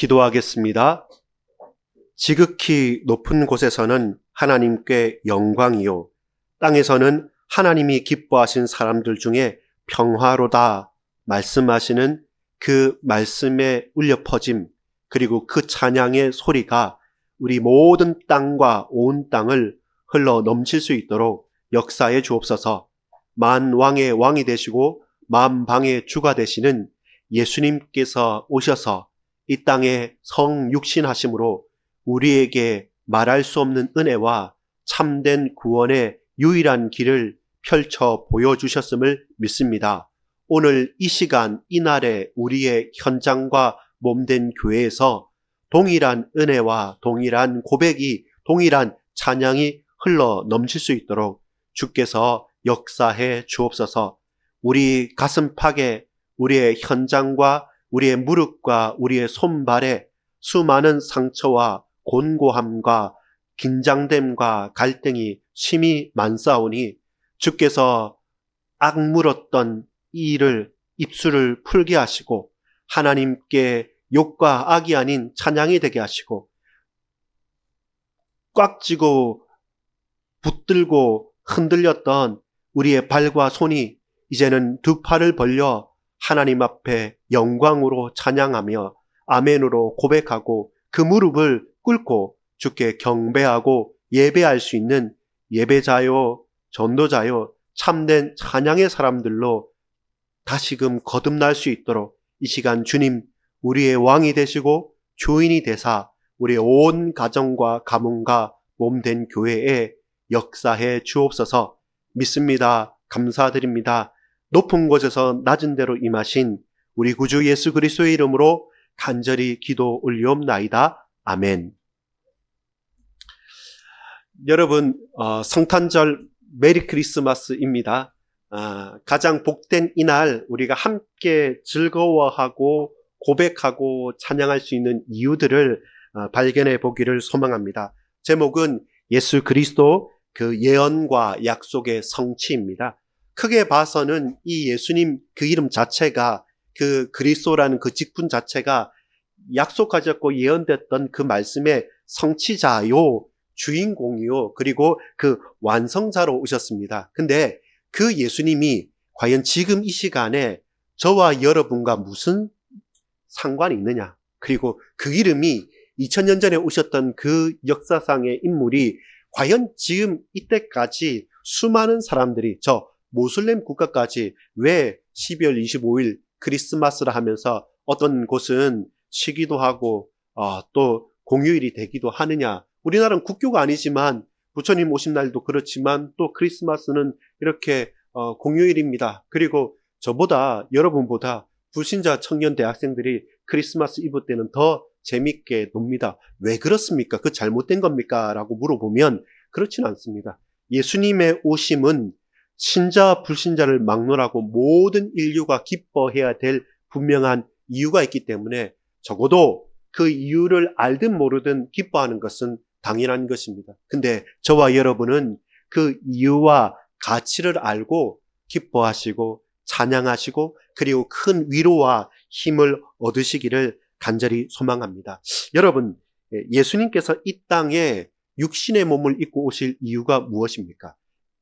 기도하겠습니다. 지극히 높은 곳에서는 하나님께 영광이요, 땅에서는 하나님이 기뻐하신 사람들 중에 평화로다 말씀하시는 그 말씀의 울려 퍼짐, 그리고 그 찬양의 소리가 우리 모든 땅과 온 땅을 흘러 넘칠 수 있도록 역사해 주옵소서. 만왕의 왕이 되시고 만방의 주가 되시는 예수님께서 오셔서 이 땅에 성육신하심으로 우리에게 말할 수 없는 은혜와 참된 구원의 유일한 길을 펼쳐 보여주셨음을 믿습니다. 오늘 이 시간 이 날에 우리의 현장과 몸된 교회에서 동일한 은혜와 동일한 고백이, 동일한 찬양이 흘러 넘칠 수 있도록 주께서 역사해 주옵소서. 우리 가슴팍에, 우리의 현장과 우리의 무릎과 우리의 손발에 수많은 상처와 곤고함과 긴장됨과 갈등이 심히 많사오니 주께서 악물었던 이 일을, 입술을 풀게 하시고 하나님께 욕과 악이 아닌 찬양이 되게 하시고, 꽉 쥐고 붙들고 흔들렸던 우리의 발과 손이 이제는 두 팔을 벌려 하나님 앞에 영광으로 찬양하며 아멘으로 고백하고 그 무릎을 꿇고 주께 경배하고 예배할 수 있는 예배자요, 전도자요, 참된 찬양의 사람들로 다시금 거듭날 수 있도록 이 시간 주님, 우리의 왕이 되시고 주인이 되사 우리의 온 가정과 가문과 몸된 교회에 역사해 주옵소서. 믿습니다. 감사드립니다. 높은 곳에서 낮은 데로 임하신 우리 구주 예수 그리스도의 이름으로 간절히 기도 올리옵나이다. 아멘. 여러분, 성탄절 메리 크리스마스입니다. 가장 복된 이날 우리가 함께 즐거워하고 고백하고 찬양할 수 있는 이유들을 발견해 보기를 소망합니다. 제목은 예수 그리스도 그 예언과 약속의 성취입니다. 크게 봐서는 이 예수님 그 이름 자체가, 그 그리스도라는 그 직분 자체가 약속하셨고 예언됐던 그 말씀의 성취자요, 주인공이요, 그리고 그 완성자로 오셨습니다. 근데 그 예수님이 과연 지금 이 시간에 저와 여러분과 무슨 상관이 있느냐, 그리고 그 이름이 2000년 전에 오셨던 그 역사상의 인물이 과연 지금 이때까지 수많은 사람들이, 저 모슬렘 국가까지 왜 12월 25일 크리스마스라 하면서 어떤 곳은 쉬기도 하고 또 공휴일이 되기도 하느냐. 우리나라는 국교가 아니지만 부처님 오신 날도 그렇지만 또 크리스마스는 이렇게 공휴일입니다. 그리고 저보다, 여러분보다 불신자 청년 대학생들이 크리스마스 이브 때는 더 재밌게 놉니다. 왜 그렇습니까? 그 잘못된 겁니까? 라고 물어보면 그렇지는 않습니다. 예수님의 오심은 신자와 불신자를 막론하고 모든 인류가 기뻐해야 될 분명한 이유가 있기 때문에 적어도 그 이유를 알든 모르든 기뻐하는 것은 당연한 것입니다. 근데 저와 여러분은 그 이유와 가치를 알고 기뻐하시고 찬양하시고 그리고 큰 위로와 힘을 얻으시기를 간절히 소망합니다. 여러분, 예수님께서 이 땅에 육신의 몸을 입고 오실 이유가 무엇입니까?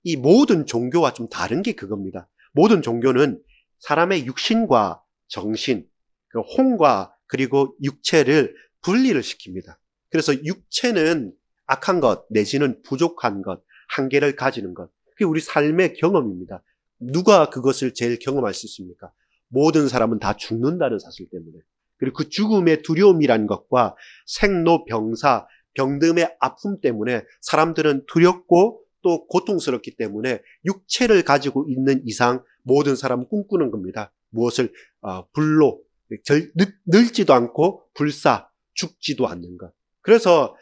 이 모든 종교와 좀 다른 게 그겁니다. 모든 종교는 사람의 육신과 정신, 그 혼과 그리고 육체를 분리를 시킵니다. 그래서 육체는 악한 것 내지는 부족한 것, 한계를 가지는 것, 그게 우리 삶의 경험입니다. 누가 그것을 제일 경험할 수 있습니까? 모든 사람은 다 죽는다는 사실 때문에. 그리고 그 죽음의 두려움이란 것과 생로병사, 병듦의 아픔 때문에 사람들은 두렵고 또 고통스럽기 때문에 육체를 가지고 있는 이상 모든 사람은 꿈꾸는 겁니다. 무엇을? 불로 늙지도 않고 불사 죽지도 않는 것. 그래서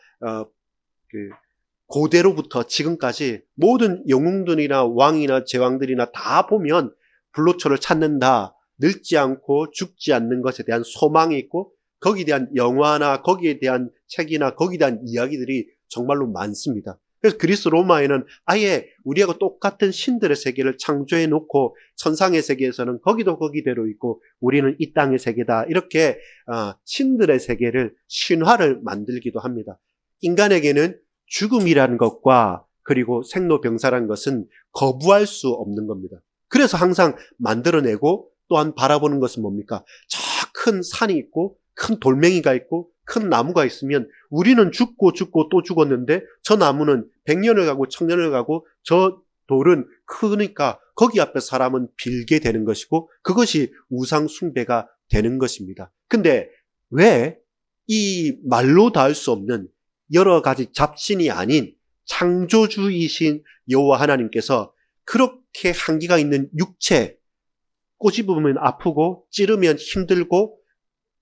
고대로부터 지금까지 모든 영웅들이나 왕이나 제왕들이나 다 보면 불로초를 찾는다, 늙지 않고 죽지 않는 것에 대한 소망이 있고 거기에 대한 영화나 거기에 대한 책이나 거기에 대한 이야기들이 정말로 많습니다. 그래서 그리스 로마에는 아예 우리하고 똑같은 신들의 세계를 창조해 놓고 천상의 세계에서는 거기도 거기대로 있고 우리는 이 땅의 세계다. 이렇게 신들의 세계를 신화를 만들기도 합니다. 인간에게는 죽음이라는 것과 그리고 생로병사라는 것은 거부할 수 없는 겁니다. 그래서 항상 만들어내고 또한 바라보는 것은 뭡니까? 저 큰 산이 있고 큰 돌멩이가 있고 큰 나무가 있으면 우리는 죽고 또 죽었는데 저 나무는 100년을 가고 1000년을 가고 저 돌은 크니까 거기 앞에 사람은 빌게 되는 것이고 그것이 우상 숭배가 되는 것입니다. 근데 왜 이 말로 다 할 수 없는 여러 가지 잡신이 아닌 창조주이신 여호와 하나님께서 그렇게 한계가 있는 육체, 꼬집으면 아프고 찌르면 힘들고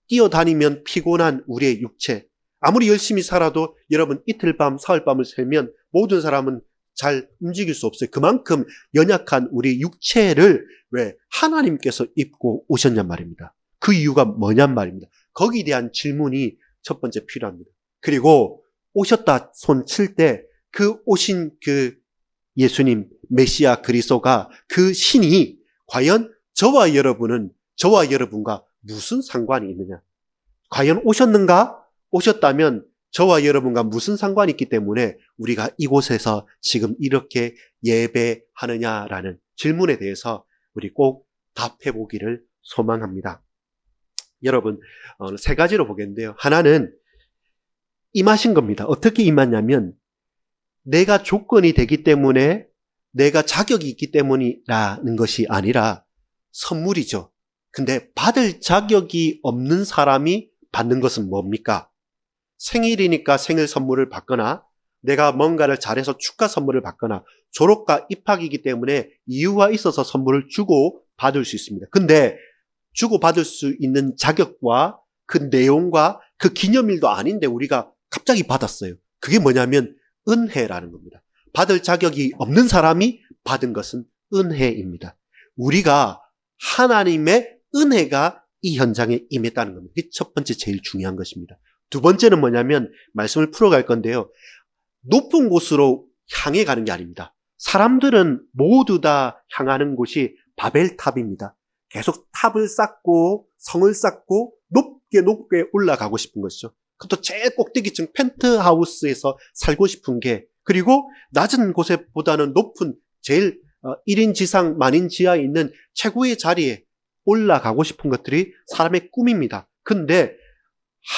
뛰어다니면 피곤한 우리의 육체, 아무리 열심히 살아도 여러분 이틀 밤 사흘 밤을 새면 모든 사람은 잘 움직일 수 없어요. 그만큼 연약한 우리 육체를 왜 하나님께서 입고 오셨냔 말입니다. 그 이유가 뭐냔 말입니다. 거기에 대한 질문이 첫 번째 필요합니다. 그리고 오셨다 손 칠 때 그 오신 그 예수님 메시아 그리스도가 그 신이 과연 저와 여러분과 무슨 상관이 있느냐? 과연 오셨는가? 오셨다면 저와 여러분과 무슨 상관이 있기 때문에 우리가 이곳에서 지금 이렇게 예배하느냐라는 질문에 대해서 우리 꼭 답해 보기를 소망합니다. 여러분, 세 가지로 보겠는데요. 하나는 임하신 겁니다. 어떻게 임하냐면 내가 조건이 되기 때문에 내가 자격이 있기 때문이라는 것이 아니라 선물이죠. 근데 받을 자격이 없는 사람이 받는 것은 뭡니까? 생일이니까 생일 선물을 받거나 내가 뭔가를 잘해서 축하 선물을 받거나 졸업과 입학이기 때문에 이유가 있어서 선물을 주고 받을 수 있습니다. 근데 주고 받을 수 있는 자격과 그 내용과 그 기념일도 아닌데 우리가 갑자기 받았어요. 그게 뭐냐면 은혜라는 겁니다. 받을 자격이 없는 사람이 받은 것은 은혜입니다. 우리가 하나님의 은혜가 이 현장에 임했다는 겁니다. 이게 첫 번째 제일 중요한 것입니다. 두 번째는 뭐냐면 말씀을 풀어갈 건데요. 높은 곳으로 향해 가는 게 아닙니다. 사람들은 모두 다 향하는 곳이 바벨탑입니다. 계속 탑을 쌓고 성을 쌓고 높게 올라가고 싶은 것이죠. 그것도 제일 꼭대기층 펜트하우스에서 살고 싶은 게, 그리고 낮은 곳보다는 높은 제일 1인 지상 만인 지하에 있는 최고의 자리에 올라가고 싶은 것들이 사람의 꿈입니다. 근데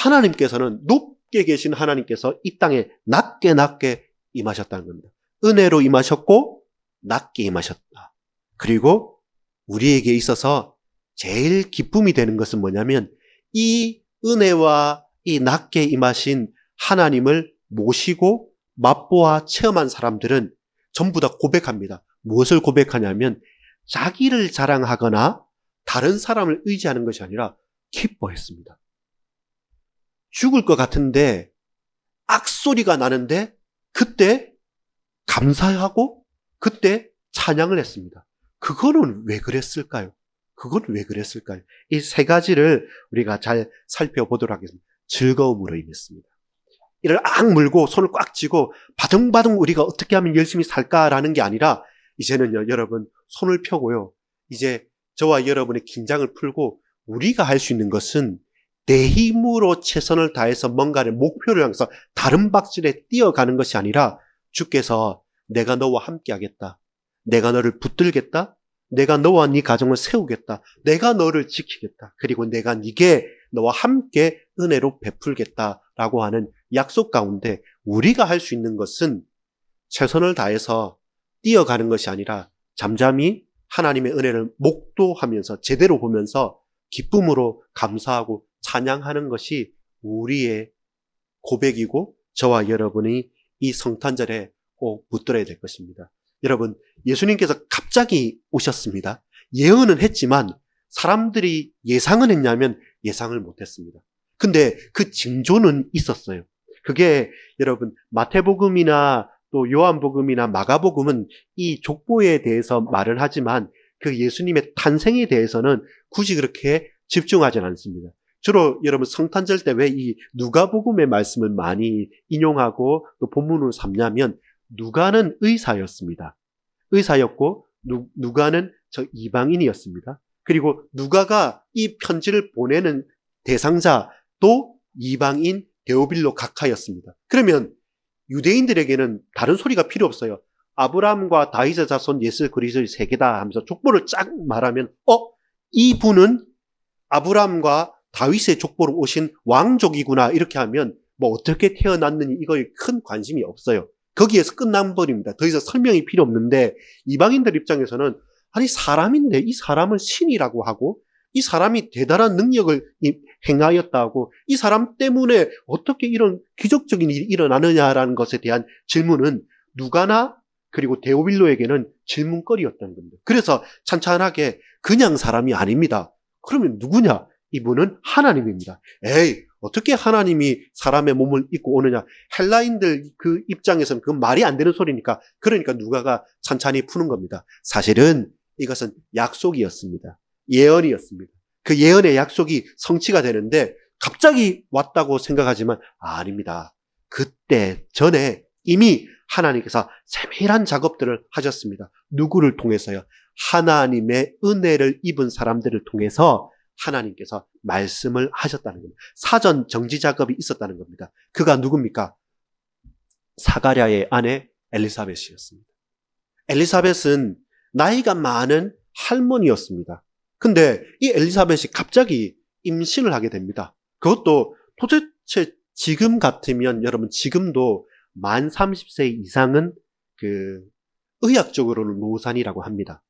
하나님께서는 높게 계신 하나님께서 이 땅에 낮게 임하셨다는 겁니다. 은혜로 임하셨고 낮게 임하셨다. 그리고 우리에게 있어서 제일 기쁨이 되는 것은 뭐냐면 이 은혜와 이 낮게 임하신 하나님을 모시고 맛보아 체험한 사람들은 전부 다 고백합니다. 무엇을 고백하냐면 자기를 자랑하거나 다른 사람을 의지하는 것이 아니라 기뻐했습니다. 죽을 것 같은데 악소리가 나는데 그때 감사하고 그때 찬양을 했습니다. 그거는 왜 그랬을까요? 이 세 가지를 우리가 잘 살펴보도록 하겠습니다. 즐거움으로 임했습니다. 이를 악물고 손을 꽉 쥐고 바둥바둥 우리가 어떻게 하면 열심히 살까라는 게 아니라 이제는요, 여러분 손을 펴고요. 이제 저와 여러분의 긴장을 풀고 우리가 할 수 있는 것은 내 힘으로 최선을 다해서 뭔가를 목표를 향해서 다른 박질에 뛰어가는 것이 아니라 주께서 내가 너와 함께 하겠다. 내가 너를 붙들겠다. 내가 너와 네 가정을 세우겠다. 내가 너를 지키겠다. 그리고 내가 네게 너와 함께 은혜로 베풀겠다라고 하는 약속 가운데 우리가 할 수 있는 것은 최선을 다해서 뛰어가는 것이 아니라 잠잠히 하나님의 은혜를 목도하면서 제대로 보면서 기쁨으로 감사하고 찬양하는 것이 우리의 고백이고 저와 여러분이 이 성탄절에 꼭 붙들어야 될 것입니다. 여러분, 예수님께서 갑자기 오셨습니다. 예언은 했지만 사람들이 예상은 했냐면 예상을 못했습니다. 근데 그 징조는 있었어요. 그게 여러분 마태복음이나 또 요한복음이나 마가복음은 이 족보에 대해서 말을 하지만 그 예수님의 탄생에 대해서는 굳이 그렇게 집중하지 않습니다. 주로 여러분 성탄절 때 왜 이 누가복음의 말씀을 많이 인용하고 또 본문으로 삼냐면 누가는 의사였습니다. 의사였고 누가는 저 이방인이었습니다. 그리고 누가가 이 편지를 보내는 대상자도 이방인 데오빌로 각하였습니다. 그러면 유대인들에게는 다른 소리가 필요 없어요. 아브라함과 다윗의 자손 예수 그리스도의 세계다 하면서 족보를 쫙 말하면 이분은 아브라함과 다윗의 족보로 오신 왕족이구나 이렇게 하면 뭐 어떻게 태어났느니 이거에 큰 관심이 없어요. 거기에서 끝나버립니다. 더 이상 설명이 필요 없는데 이방인들 입장에서는 아니 사람인데 이 사람을 신이라고 하고 이 사람이 대단한 능력을 행하였다고 이 사람 때문에 어떻게 이런 기적적인 일이 일어나느냐라는 것에 대한 질문은 누가나 그리고 데오빌로에게는 질문거리였다는 겁니다. 그래서 찬찬하게 그냥 사람이 아닙니다. 그러면 누구냐? 이분은 하나님입니다. 에이, 어떻게 하나님이 사람의 몸을 입고 오느냐? 헬라인들 그 입장에서는 그건 말이 안 되는 소리니까 그러니까 누가가 찬찬히 푸는 겁니다. 사실은 이것은 약속이었습니다. 예언이었습니다. 그 예언의 약속이 성취가 되는데 갑자기 왔다고 생각하지만 아닙니다. 그때 전에 이미 하나님께서 세밀한 작업들을 하셨습니다. 누구를 통해서요? 하나님의 은혜를 입은 사람들을 통해서 하나님께서 말씀을 하셨다는 겁니다. 사전 정지 작업이 있었다는 겁니다. 그가 누굽니까? 사가랴의 아내 엘리사벳이었습니다. 엘리사벳은 나이가 많은 할머니였습니다. 근데 이 엘리사벳이 갑자기 임신을 하게 됩니다. 그것도 도대체 지금 같으면 여러분 지금도 만 30세 이상은 의학적으로는 노산이라고 합니다.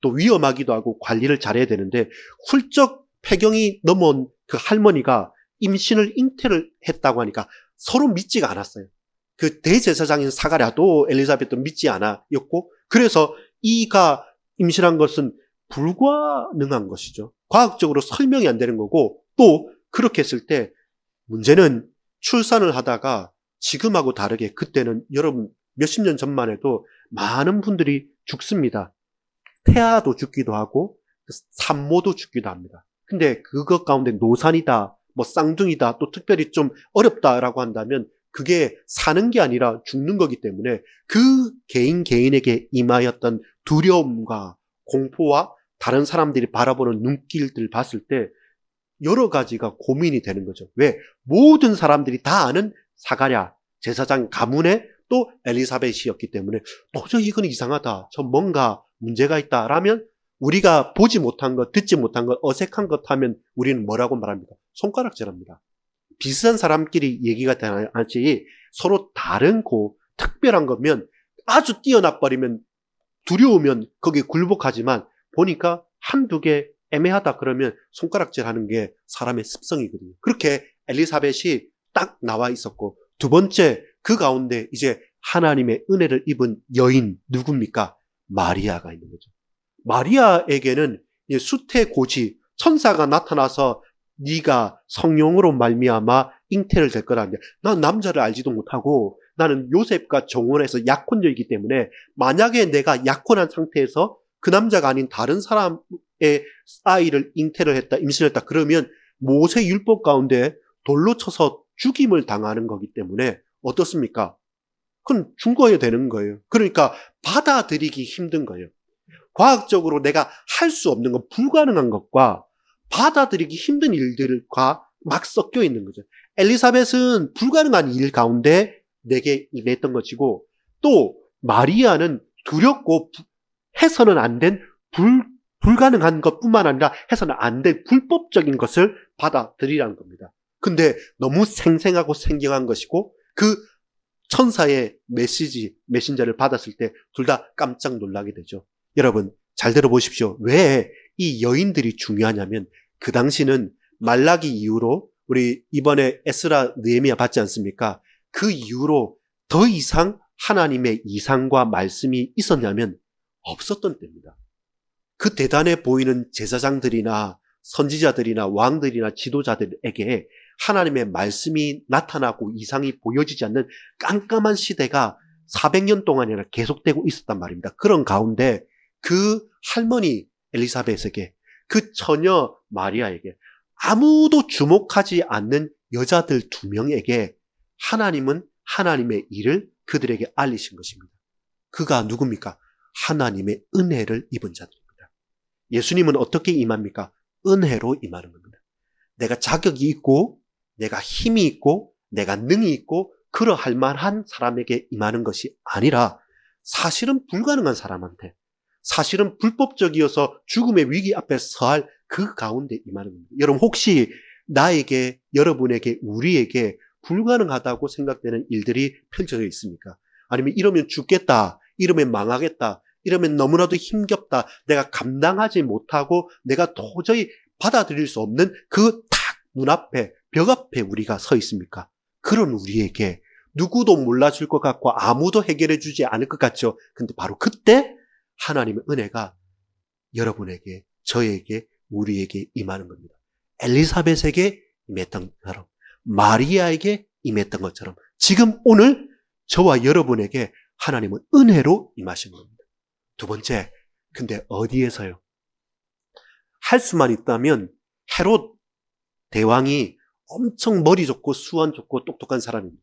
또 위험하기도 하고 관리를 잘해야 되는데 훌쩍 폐경이 넘어온 그 할머니가 임신을 잉태를 했다고 하니까 서로 믿지가 않았어요. 그 대제사장인 사가랴도 엘리사벳도 믿지 않았고 그래서 이가 임신한 것은 불가능한 것이죠. 과학적으로 설명이 안 되는 거고 또 그렇게 했을 때 문제는 출산을 하다가 지금하고 다르게 그때는 여러분 몇십 년 전만 해도 많은 분들이 죽습니다. 태아도 죽기도 하고 산모도 죽기도 합니다. 근데 그것 가운데 노산이다, 뭐 쌍둥이다, 또 특별히 좀 어렵다라고 한다면 그게 사는 게 아니라 죽는 거기 때문에 그 개인에게 임하였던 두려움과 공포와 다른 사람들이 바라보는 눈길들을 봤을 때 여러 가지가 고민이 되는 거죠. 왜? 모든 사람들이 다 아는 사가랴 제사장 가문의 또 엘리사벳이었기 때문에 도저히 이건 이상하다. 저 뭔가 문제가 있다라면 우리가 보지 못한 것, 듣지 못한 것, 어색한 것 하면 우리는 뭐라고 말합니까? 손가락질합니다. 비슷한 사람끼리 얘기가 되지 서로 다른고 특별한 거면 아주 뛰어나버리면 두려우면 거기에 굴복하지만 보니까 한두 개 애매하다 그러면 손가락질하는 게 사람의 습성이거든요. 그렇게 엘리사벳이 딱 나와 있었고 두 번째 그 가운데 이제 하나님의 은혜를 입은 여인 누굽니까? 마리아가 있는 거죠. 마리아에게는 수태고지 천사가 나타나서 네가 성령으로 말미암아 잉태를 될 거라는데 난 남자를 알지도 못하고 나는 요셉과 정혼해서 약혼녀이기 때문에 만약에 내가 약혼한 상태에서 그 남자가 아닌 다른 사람의 아이를 잉태를 했다, 임신했다 그러면 모세 율법 가운데 돌로 쳐서 죽임을 당하는 거기 때문에 어떻습니까? 그건 죽어야 되는 거예요. 그러니까 받아들이기 힘든 거예요. 과학적으로 내가 할 수 없는 것, 불가능한 것과 받아들이기 힘든 일들과 막 섞여 있는 거죠. 엘리사벳은 불가능한 일 가운데 내게 임했던 것이고 또 마리아는 두렵고 해서는 안 된 불가능한 것뿐만 아니라 해서는 안 될 불법적인 것을 받아들이라는 겁니다. 근데 너무 생생하고 생경한 것이고 그 천사의 메신저를 받았을 때 둘 다 깜짝 놀라게 되죠. 여러분 잘 들어보십시오. 왜 이 여인들이 중요하냐면 그 당시는 말라기 이후로 우리 이번에 에스라 느헤미야 봤지 않습니까? 그 이후로 더 이상 하나님의 이상과 말씀이 있었냐면 없었던 때입니다. 그 대단해 보이는 제사장들이나 선지자들이나 왕들이나 지도자들에게 하나님의 말씀이 나타나고 이상이 보여지지 않는 깜깜한 시대가 400년 동안이나 계속되고 있었단 말입니다. 그런 가운데 그 할머니 엘리사벳에게 그 처녀 마리아에게 아무도 주목하지 않는 여자들 2명에게 하나님은 하나님의 일을 그들에게 알리신 것입니다. 그가 누굽니까? 하나님의 은혜를 입은 자들입니다. 예수님은 어떻게 임합니까? 은혜로 임하는 겁니다. 내가 자격이 있고 내가 힘이 있고 내가 능이 있고 그러할 만한 사람에게 임하는 것이 아니라 사실은 불가능한 사람한테, 사실은 불법적이어서 죽음의 위기 앞에 서할 그 가운데 임하는 겁니다. 여러분 혹시 나에게, 여러분에게, 우리에게 불가능하다고 생각되는 일들이 펼쳐져 있습니까? 아니면 이러면 죽겠다, 이러면 망하겠다, 이러면 너무나도 힘겹다, 내가 감당하지 못하고 내가 도저히 받아들일 수 없는 그 탁 문 앞에, 벽 앞에 우리가 서 있습니까? 그런 우리에게 누구도 몰라줄 것 같고 아무도 해결해 주지 않을 것 같죠. 근데 바로 그때 하나님의 은혜가 여러분에게, 저에게, 우리에게 임하는 겁니다. 엘리사벳에게 임했던 것처럼, 마리아에게 임했던 것처럼 지금 오늘 저와 여러분에게 하나님은 은혜로 임하시는 겁니다. 두 번째, 근데 어디에서요? 할 수만 있다면 헤롯 대왕이 엄청 머리 좋고 수완 좋고 똑똑한 사람입니다.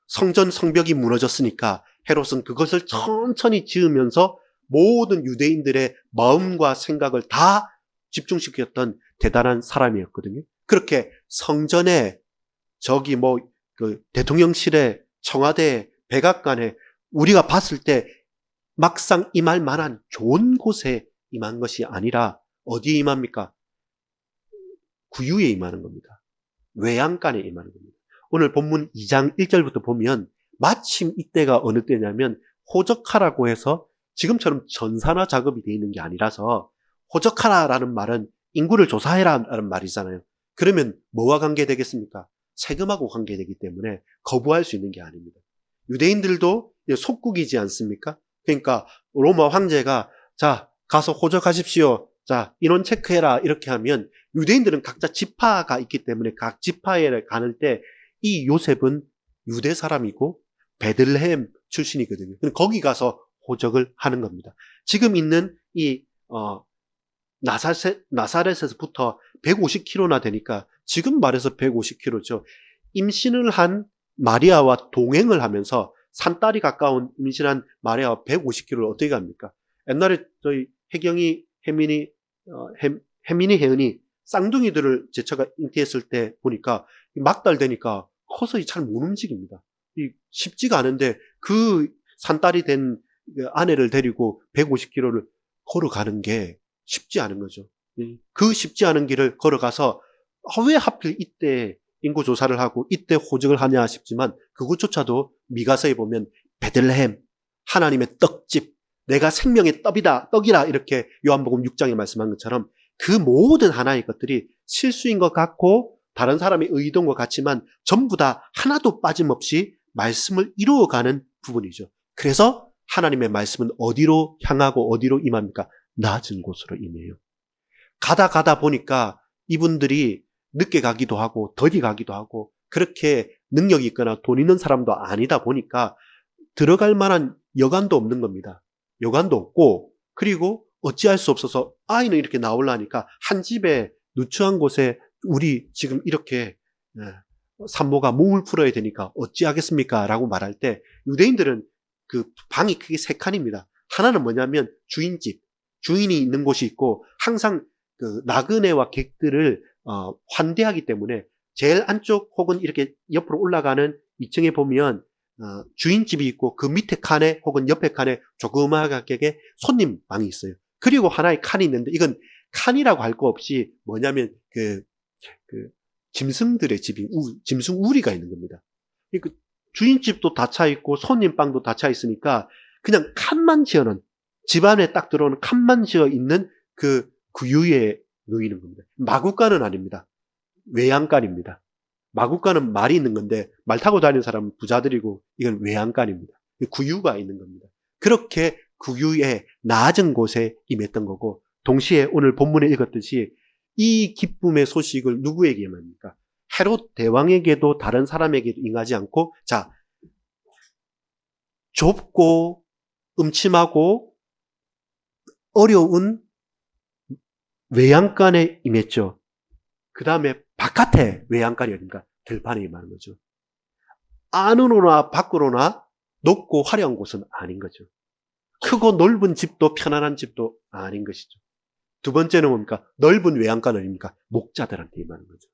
성전 성벽이 무너졌으니까 헤롯은 그것을 천천히 지으면서 모든 유대인들의 마음과 생각을 다 집중시켰던 대단한 사람이었거든요. 그렇게 성전에, 저기 그 대통령실에, 청와대, 백악관에 우리가 봤을 때 막상 임할 만한 좋은 곳에 임한 것이 아니라 어디에 임합니까? 구유에 임하는 겁니다. 외양간에 임하는 겁니다. 오늘 본문 2장 1절부터 보면 마침 이때가 어느 때냐면 호적하라고 해서 지금처럼 전산화 작업이 되어 있는 게 아니라서, 호적하라라는 말은 인구를 조사해라라는 말이잖아요. 그러면 뭐와 관계되겠습니까? 세금하고 관계되기 때문에 거부할 수 있는 게 아닙니다. 유대인들도 속국이지 않습니까? 그러니까 로마 황제가 자, 가서 호적하십시오. 자, 인원 체크해라. 이렇게 하면 유대인들은 각자 지파가 있기 때문에 각 지파에 가는 때 이 요셉은 유대 사람이고 베들레헴 출신이거든요. 거기 가서 호적을 하는 겁니다. 지금 있는 이 나사렛에서부터 150km나 되니까, 지금 말해서 150km죠. 임신을 한 마리아와 동행을 하면서 산딸이 가까운 임신한 마리아와 150km를 어떻게 갑니까? 옛날에 저희 혜경이, 혜민이 혜은이 쌍둥이들을 제처가 잉태했을 때 보니까 막달 되니까 커서 잘 못 움직입니다. 쉽지가 않은데 그 산딸이 된 아내를 데리고 150km를 걸어가는 게 쉽지 않은 거죠. 그 쉽지 않은 길을 걸어가서 왜 하필 이때 인구조사를 하고 이때 호적을 하냐 싶지만, 그것조차도 미가서에 보면 베들레헴, 하나님의 떡집, 내가 생명의 떡이라 이렇게 요한복음 6장에 말씀한 것처럼 그 모든 하나의 것들이 실수인 것 같고 다른 사람의 의도인 것 같지만 전부 다 하나도 빠짐없이 말씀을 이루어가는 부분이죠. 그래서 하나님의 말씀은 어디로 향하고 어디로 임합니까? 낮은 곳으로 임해요. 가다 보니까 이분들이 늦게 가기도 하고 더디 가기도 하고 그렇게 능력이 있거나 돈 있는 사람도 아니다 보니까 들어갈 만한 여관도 없는 겁니다. 여관도 없고, 그리고 어찌할 수 없어서 아이는 이렇게 나오려니까 한 집에 누추한 곳에 우리 지금 이렇게 산모가 몸을 풀어야 되니까 어찌하겠습니까? 라고 말할 때 유대인들은 그 방이 크게 세 칸입니다. 하나는 뭐냐면 주인집, 주인이 있는 곳이 있고 항상 그 나그네와 객들을 환대하기 때문에 제일 안쪽 혹은 이렇게 옆으로 올라가는 2층에 보면 주인집이 있고 그 밑에 칸에 혹은 옆에 칸에 조그맣게 손님 방이 있어요. 그리고 하나의 칸이 있는데 이건 칸이라고 할 거 없이 뭐냐면 그 짐승들의 집이 짐승 우리가 있는 겁니다. 그 주인집도 다 차 있고 손님 방도 다 차 있으니까 그냥 칸만 지어놓은, 집안에 딱 들어오는 칸만 지어 있는 그 구유에 놓이는 겁니다. 마구간은 아닙니다. 외양간입니다. 마구간은 말이 있는 건데 말 타고 다니는 사람은 부자들이고 이건 외양간입니다. 구유가 있는 겁니다. 그렇게 구유의 낮은 곳에 임했던 거고, 동시에 오늘 본문에 읽었듯이 이 기쁨의 소식을 누구에게 임합니까? 헤롯 대왕에게도 다른 사람에게도 임하지 않고, 자, 좁고 음침하고 어려운 외양간에 임했죠. 그 다음에 바깥에 외양간이 어딘가? 들판에 임하는 거죠. 안으로나 밖으로나 높고 화려한 곳은 아닌 거죠. 크고 넓은 집도 편안한 집도 아닌 것이죠. 두 번째는 뭡니까? 넓은 외양간은 아닙니까? 목자들한테 임하는 거죠.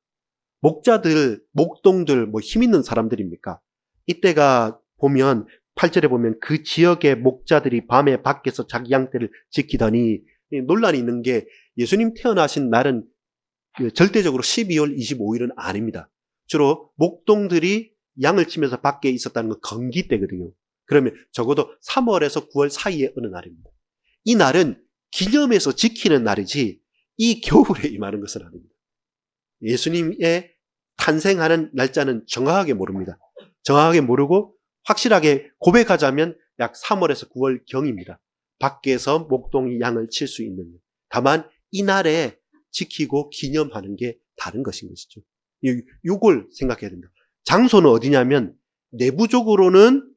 목자들, 목동들, 힘 있는 사람들입니까? 이때가 보면 8절에 보면 그 지역의 목자들이 밤에 밖에서 자기 양떼를 지키더니, 논란이 있는 게 예수님 태어나신 날은 절대적으로 12월 25일은 아닙니다. 주로 목동들이 양을 치면서 밖에 있었다는 건 건기 때거든요. 그러면 적어도 3월에서 9월 사이의 어느 날입니다. 이 날은 기념해서 지키는 날이지 이 겨울에 임하는 것은 아닙니다. 예수님의 탄생하는 날짜는 정확하게 모릅니다. 정확하게 모르고 확실하게 고백하자면 약 3월에서 9월 경입니다. 밖에서 목동이 양을 칠 수 있는 일. 다만 이 날에 지키고 기념하는 게 다른 것인 것이죠. 이걸 생각해야 됩니다. 장소는 어디냐면 내부적으로는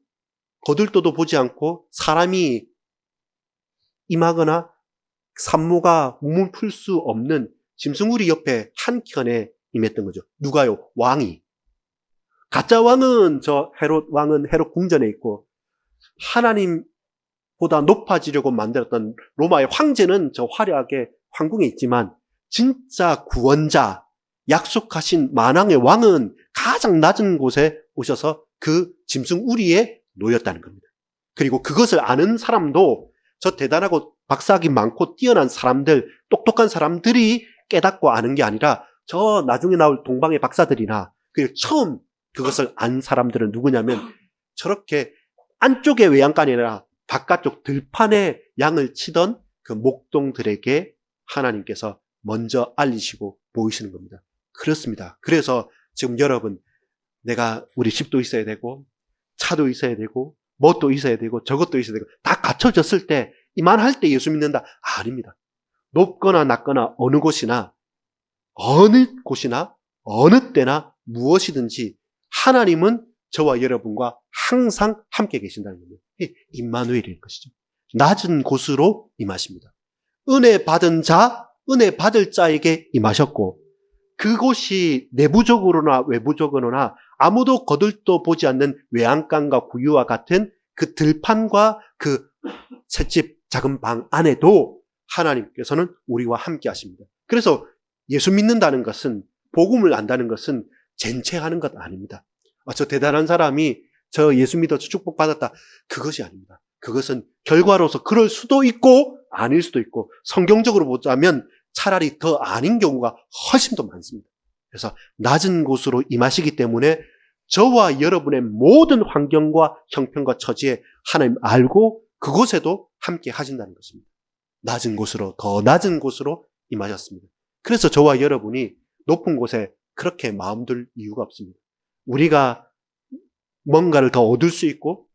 거들떠도 보지 않고 사람이 임하거나 산모가 몸을 풀 수 없는 짐승우리 옆에 한켠에 임했던 거죠. 누가요? 왕이. 가짜 왕은 헤롯 왕은 헤롯 궁전에 있고 하나님보다 높아지려고 만들었던 로마의 황제는 화려하게 황궁에 있지만 진짜 구원자, 약속하신 만왕의 왕은 가장 낮은 곳에 오셔서 그 짐승우리에 놓였다는 겁니다. 그리고 그것을 아는 사람도 저 대단하고 박사학위 많고 뛰어난 사람들, 똑똑한 사람들이 깨닫고 아는 게 아니라 저 나중에 나올 동방의 박사들이나 그리고 처음 그것을 안 사람들은 누구냐면 저렇게 안쪽의 외양간이 아니라 바깥쪽 들판에 양을 치던 그 목동들에게 하나님께서 먼저 알리시고 보이시는 겁니다. 그렇습니다. 그래서 지금 여러분, 내가 우리 집도 있어야 되고 차도 있어야 되고 뭣도 있어야 되고 저것도 있어야 되고 다 갖춰졌을 때 이만할 때 예수 믿는다? 아닙니다. 높거나 낮거나 어느 곳이나 어느 때나 무엇이든지 하나님은 저와 여러분과 항상 함께 계신다는 겁니다. 임마누엘일 것이죠. 낮은 곳으로 임하십니다. 은혜 받은 자, 은혜 받을 자에게 임하셨고 그곳이 내부적으로나 외부적으로나 아무도 거들떠 보지 않는 외양간과 구유와 같은 그 들판과 그 셋집 작은 방 안에도 하나님께서는 우리와 함께 하십니다. 그래서 예수 믿는다는 것은, 복음을 안다는 것은 젠체하는 것 아닙니다. 저 대단한 사람이 저 예수 믿어서 축복받았다. 그것이 아닙니다. 그것은 결과로서 그럴 수도 있고 아닐 수도 있고 성경적으로 보자면 차라리 더 아닌 경우가 훨씬 더 많습니다. 그래서 낮은 곳으로 임하시기 때문에 저와 여러분의 모든 환경과 형편과 처지에 하나님 알고 그곳에도 함께 하신다는 것입니다. 낮은 곳으로, 더 낮은 곳으로 임하셨습니다. 그래서 저와 여러분이 높은 곳에 그렇게 마음둘 이유가 없습니다. 우리가 뭔가를 더 얻을 수 있고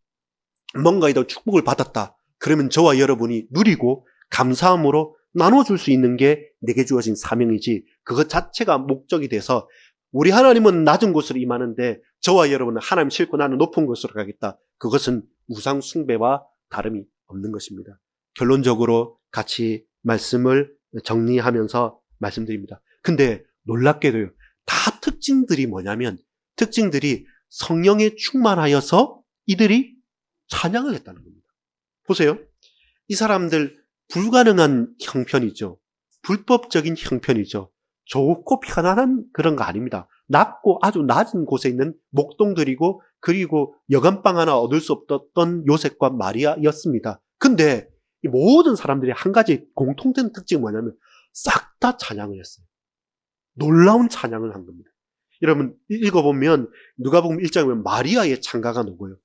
뭔가에 더 축복을 받았다. 그러면 저와 여러분이 누리고 감사함으로 나눠줄 수 있는 게 내게 주어진 사명이지 그것 자체가 목적이 돼서 우리 하나님은 낮은 곳으로 임하는데 저와 여러분은 하나님 싫고 나는 높은 곳으로 가겠다. 그것은 우상 숭배와 다름이 없는 것입니다. 결론적으로 같이 말씀을 정리하면서 말씀드립니다. 근데 놀랍게도요. 다 특징들이 뭐냐면 특징들이 성령에 충만하여서 이들이 찬양을 했다는 겁니다. 보세요. 이 사람들 불가능한 형편이죠. 불법적인 형편이죠. 좋고 편안한 그런 거 아닙니다. 낮고 아주 낮은 곳에 있는 목동들이고 그리고 여간방 하나 얻을 수 없었던 요셉과 마리아였습니다. 근데 이 모든 사람들이 한 가지 공통된 특징이 뭐냐면 싹 다 찬양을 했어요. 놀라운 찬양을 한 겁니다. 여러분 읽어보면 누가복음 1장에 보면 마리아의 찬가가 나오고요.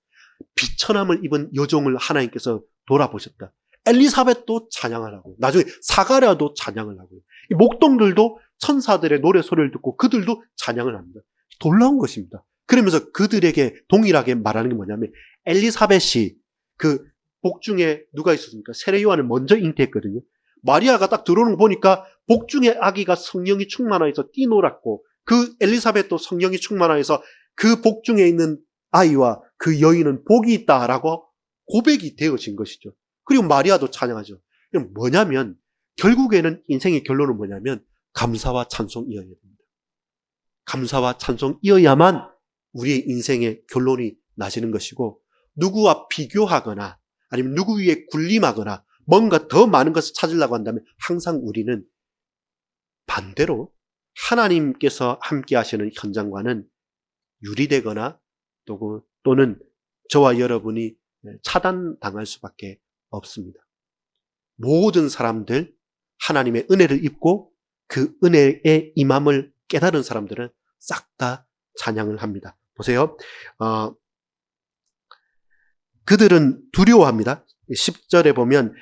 비천함을 입은 여종을 하나님께서 돌아보셨다. 엘리사벳도 찬양을 하고 나중에 사가랴도 찬양을 하고요. 이 목동들도 천사들의 노래 소리를 듣고 그들도 찬양을 합니다. 놀라운 것입니다. 그러면서 그들에게 동일하게 말하는 게 뭐냐면 엘리사벳이 그 복중에 누가 있었습니까? 세례 요한을 먼저 잉태했거든요. 마리아가 딱 들어오는 거 보니까 복중의 아기가 성령이 충만하여서 뛰놀았고 그 엘리사벳도 성령이 충만하여서 그 복중에 있는 아이와 그 여인은 복이 있다라고 고백이 되어진 것이죠. 그리고 마리아도 찬양하죠. 그럼 뭐냐면 결국에는 인생의 결론은 뭐냐면 감사와 찬송이어야 됩니다. 감사와 찬송이어야만 우리의 인생의 결론이 나시는 것이고 누구와 비교하거나 아니면 누구 위에 군림하거나 뭔가 더 많은 것을 찾으려고 한다면 항상 우리는 반대로 하나님께서 함께 하시는 현장과는 유리되거나 또는 저와 여러분이 차단당할 수밖에 없습니다. 모든 사람들 하나님의 은혜를 입고 그 은혜의 임함을 깨달은 사람들은 싹 다 찬양을 합니다. 보세요. 그들은 두려워합니다. 10절에 보면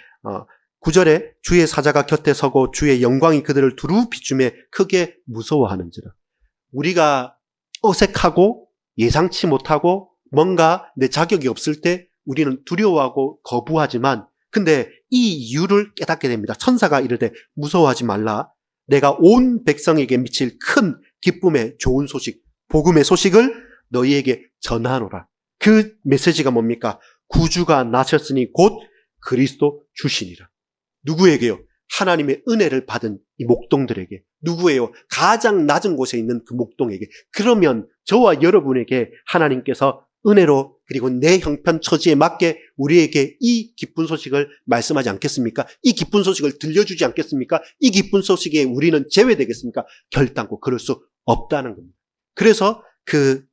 9절에 주의 사자가 곁에 서고 주의 영광이 그들을 두루 비추며 크게 무서워하는지라. 우리가 어색하고 예상치 못하고 뭔가 내 자격이 없을 때 우리는 두려워하고 거부하지만 근데 이 이유를 깨닫게 됩니다. 천사가 이르되 무서워하지 말라. 내가 온 백성에게 미칠 큰 기쁨의 좋은 소식, 복음의 소식을 너희에게 전하노라. 그 메시지가 뭡니까? 구주가 나셨으니 곧 그리스도 주시니라. 누구에게요? 하나님의 은혜를 받은 이 목동들에게. 누구예요? 가장 낮은 곳에 있는 그 목동에게. 그러면 저와 여러분에게 하나님께서 은혜로 그리고 내 형편 처지에 맞게 우리에게 이 기쁜 소식을 말씀하지 않겠습니까? 이 기쁜 소식을 들려주지 않겠습니까? 이 기쁜 소식에 우리는 제외되겠습니까? 결단코 그럴 수 없다는 겁니다. 그래서 그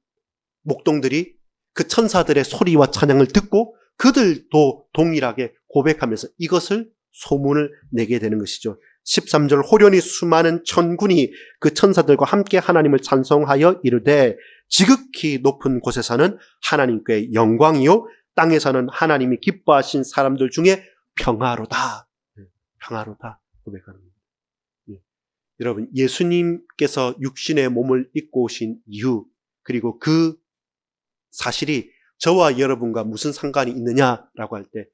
목동들이 그 천사들의 소리와 찬양을 듣고 그들도 동일하게 고백하면서 이것을 소문을 내게 되는 것이죠. 13절 호련히 수많은 천군이 그 천사들과 함께 하나님을 찬송하여 이르되 지극히 높은 곳에서는 하나님께 영광이요 땅에서는 하나님이 기뻐하신 사람들 중에 평화로다. 평화로다 고백하는 겁니다. 여러분 예수님께서 육신의 몸을 입고 오신 이유 그리고 그 사실이 저와 여러분과 무슨 상관이 있느냐라고 할 때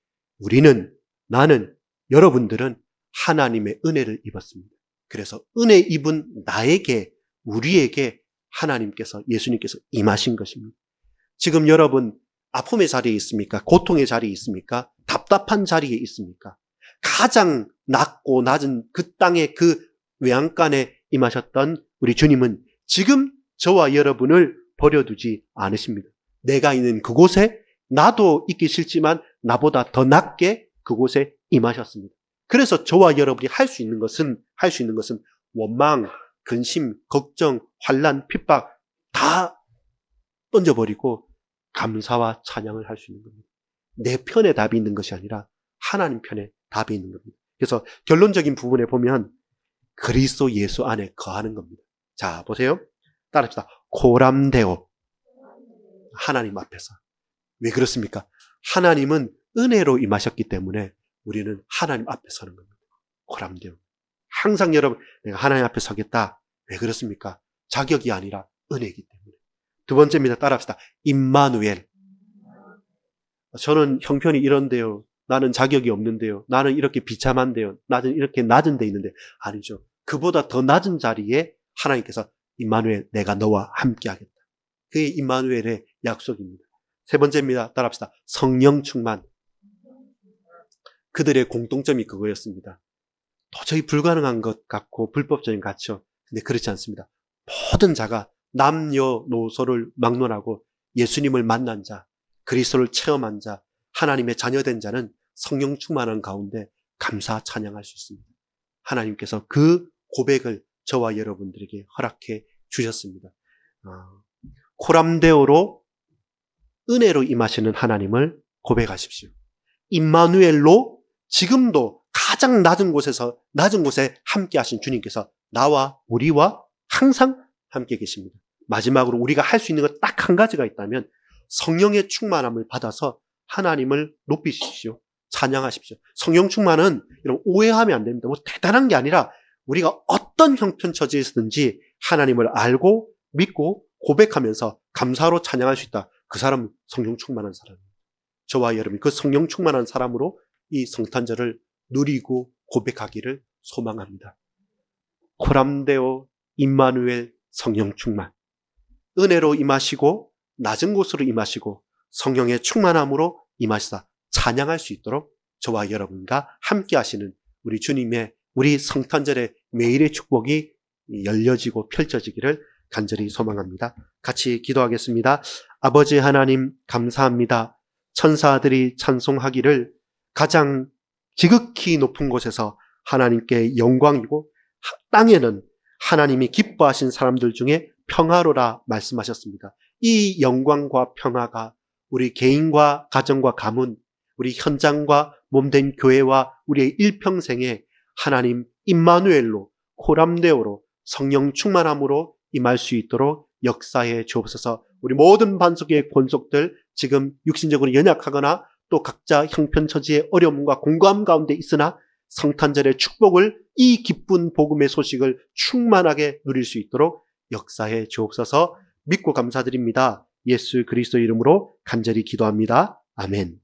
나는 여러분들은 하나님의 은혜를 입었습니다. 그래서 은혜 입은 나에게 우리에게 하나님께서 예수님께서 임하신 것입니다. 지금 여러분 아픔의 자리에 있습니까? 고통의 자리에 있습니까? 답답한 자리에 있습니까? 가장 낮고 낮은 그 땅의 그 외양간에 임하셨던 우리 주님은 지금 저와 여러분을 버려두지 않으십니다. 내가 있는 그곳에 나도 있기 싫지만 나보다 더 낮게 그곳에 임하셨습니다. 그래서 저와 여러분이 할 수 있는 것은 원망, 근심, 걱정, 환난, 핍박 다 던져버리고 감사와 찬양을 할 수 있는 겁니다. 내 편에 답이 있는 것이 아니라 하나님 편에 답이 있는 겁니다. 그래서 결론적인 부분에 보면 그리스도 예수 안에 거하는 겁니다. 자, 보세요. 따라합시다. 코람데오. 하나님 앞에서. 왜 그렇습니까? 하나님은 은혜로 임하셨기 때문에 우리는 하나님 앞에 서는 겁니다. 코람데오. 항상 여러분, 내가 하나님 앞에 서겠다. 왜 그렇습니까? 자격이 아니라 은혜이기 때문에. 두 번째입니다. 따라합시다. 임마누엘. 저는 형편이 이런데요. 나는 자격이 없는데요. 나는 이렇게 비참한데요. 나는 이렇게 낮은 데 있는데. 아니죠. 그보다 더 낮은 자리에 하나님께서 임마누엘, 내가 너와 함께 하겠다. 그게 임마누엘의 약속입니다. 세 번째입니다. 따라합시다. 성령 충만. 그들의 공통점이 그거였습니다. 도저히 불가능한 것 같고 불법적인 것 같죠. 근데 그렇지 않습니다. 모든 자가 남녀노소를 막론하고 예수님을 만난 자, 그리스도를 체험한 자, 하나님의 자녀된 자는 성령 충만한 가운데 감사 찬양할 수 있습니다. 하나님께서 그 고백을 저와 여러분들에게 허락해 주셨습니다. 코람데오로 은혜로 임하시는 하나님을 고백하십시오. 임마누엘로 지금도 가장 낮은 곳에 함께 하신 주님께서 나와 우리와 항상 함께 계십니다. 마지막으로 우리가 할 수 있는 것 딱 한 가지가 있다면 성령의 충만함을 받아서 하나님을 높이십시오. 찬양하십시오. 성령 충만은 이런 오해하면 안 됩니다. 뭐 대단한 게 아니라 우리가 어떤 형편처지에서든지 하나님을 알고 믿고 고백하면서 감사로 찬양할 수 있다. 그 사람은 성령 충만한 사람입니다. 저와 여러분 그 성령 충만한 사람으로 이 성탄절을 누리고 고백하기를 소망합니다. 코람데오 임마누엘 성령 충만. 은혜로 임하시고 낮은 곳으로 임하시고 성령의 충만함으로 임하시다. 찬양할 수 있도록 저와 여러분과 함께 하시는 우리 주님의 우리 성탄절의 매일의 축복이 열려지고 펼쳐지기를 간절히 소망합니다. 같이 기도하겠습니다. 아버지 하나님 감사합니다. 천사들이 찬송하기를 가장 지극히 높은 곳에서 하나님께 영광이고 땅에는 하나님이 기뻐하신 사람들 중에 평화로라 말씀하셨습니다. 이 영광과 평화가 우리 개인과 가정과 가문, 우리 현장과 몸된 교회와 우리의 일평생에 하나님 임마누엘로 코람데오로 성령 충만함으로 임할 수 있도록 역사해 주옵소서. 우리 모든 반석의 권속들 지금 육신적으로 연약하거나 또 각자 형편처지의 어려움과 공고함 가운데 있으나 성탄절의 축복을 이 기쁜 복음의 소식을 충만하게 누릴 수 있도록 역사해 주옵소서. 믿고 감사드립니다. 예수 그리스도 이름으로 간절히 기도합니다. 아멘.